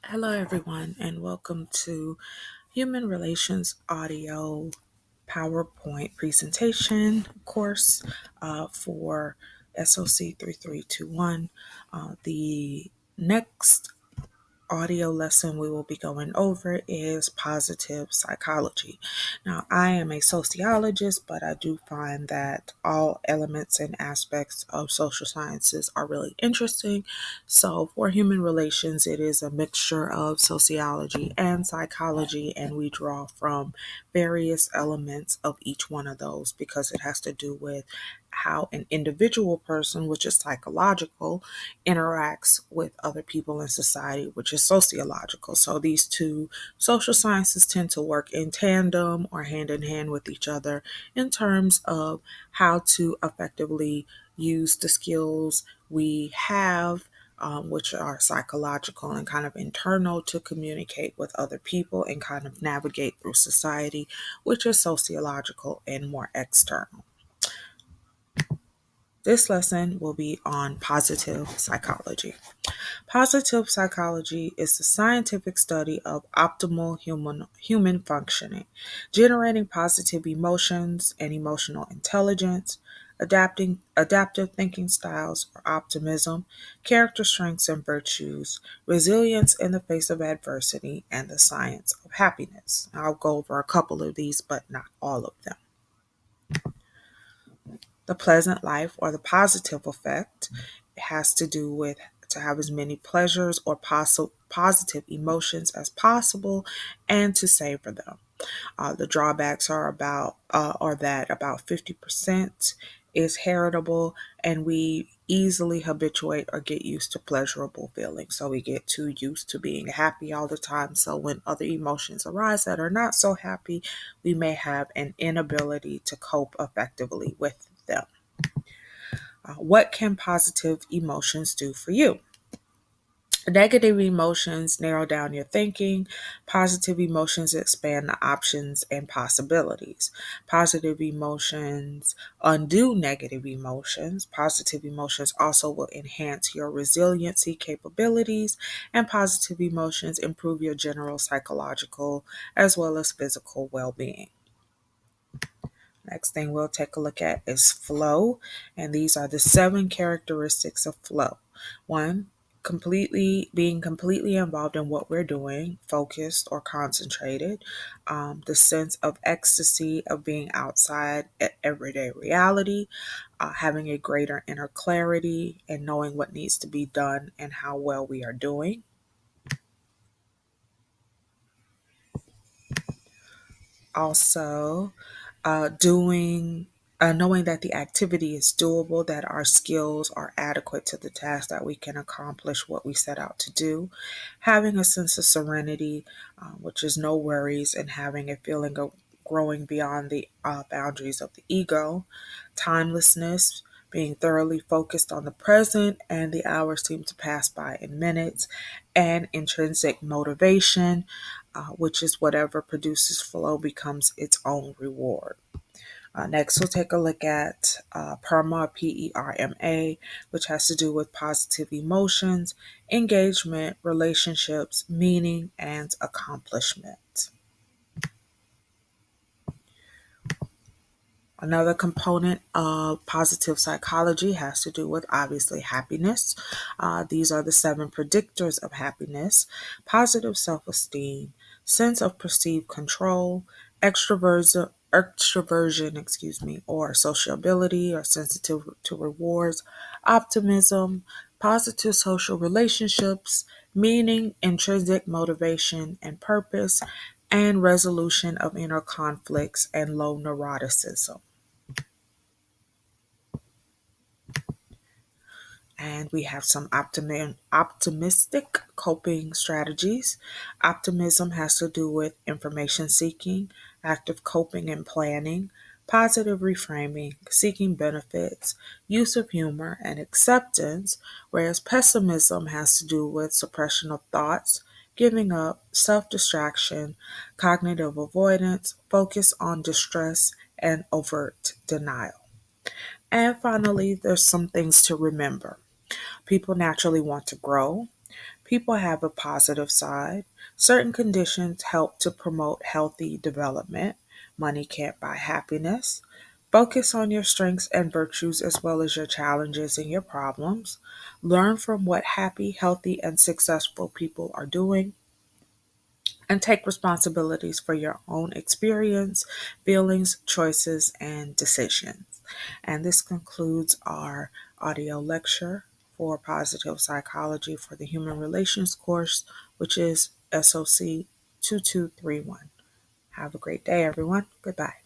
Hello, everyone, and welcome to Human Relations Audio PowerPoint presentation course for SOC 3321. The next audio lesson we will be going over is positive psychology. Now, I am a sociologist, but I do find that all elements and aspects of social sciences are really interesting. So, for human relations, it is a mixture of sociology and psychology, and we draw from various elements of each one of those because it has to do with how an individual person, which is psychological, interacts with other people in society, which is sociological. So these two social sciences tend to work in tandem or hand in hand with each other in terms of how to effectively use the skills we have. Which are psychological and kind of internal to communicate with other people and kind of navigate through society, which is sociological and more external. This lesson will be on positive psychology. Positive psychology is the scientific study of optimal human functioning, generating positive emotions and emotional intelligence, adaptive thinking styles or optimism, character strengths and virtues, resilience in the face of adversity, and the science of happiness. I'll go over a couple of these, but not all of them. The pleasant life or the positive effect has to do with to have as many pleasures or positive emotions as possible and to savor them. The drawbacks are that about 50% is heritable, and we easily habituate or get used to pleasurable feelings. So we get too used to being happy all the time. So when other emotions arise that are not so happy, we may have an inability to cope effectively with them. What can positive emotions do for you? Negative emotions narrow down your thinking. Positive emotions expand the options and possibilities. Positive emotions undo negative emotions. Positive emotions also will enhance your resiliency capabilities, and positive emotions improve your general psychological as well as physical well being. Next thing we'll take a look at is flow, and these are the 7 characteristics of flow. One, completely involved in what we're doing, focused or concentrated. The sense of ecstasy of being outside everyday reality, having a greater inner clarity and knowing what needs to be done and how well we are doing. Also, doing knowing that the activity is doable, that our skills are adequate to the task, that we can accomplish what we set out to do, having a sense of serenity, which is no worries, and having a feeling of growing beyond the boundaries of the ego, timelessness, being thoroughly focused on the present, and the hours seem to pass by in minutes, and intrinsic motivation, which is whatever produces flow becomes its own reward. Next, we'll take a look at PERMA, PERMA, which has to do with positive emotions, engagement, relationships, meaning, and accomplishment. Another component of positive psychology has to do with obviously happiness. These are the 7 predictors of happiness: positive self esteem, sense of perceived control, extroversion, or sociability or sensitive to rewards, optimism, positive social relationships, meaning, intrinsic motivation and purpose, and resolution of inner conflicts and low neuroticism. And we have some optimistic coping strategies. Optimism has to do with information seeking, active coping and planning, positive reframing, seeking benefits, use of humor, and acceptance, whereas pessimism has to do with suppression of thoughts, giving up, self distraction, cognitive avoidance, focus on distress, and overt denial. And finally, there's some things to remember. People naturally want to grow. People have a positive side. Certain conditions help to promote healthy development. Money can't buy happiness. Focus on your strengths and virtues as well as your challenges and your problems. Learn from what happy, healthy, and successful people are doing, and take responsibilities for your own experience, feelings, choices, and decisions. And this concludes our audio lecture for positive psychology for the human relations course, which is SOC 2231. Have a great day, everyone. Goodbye.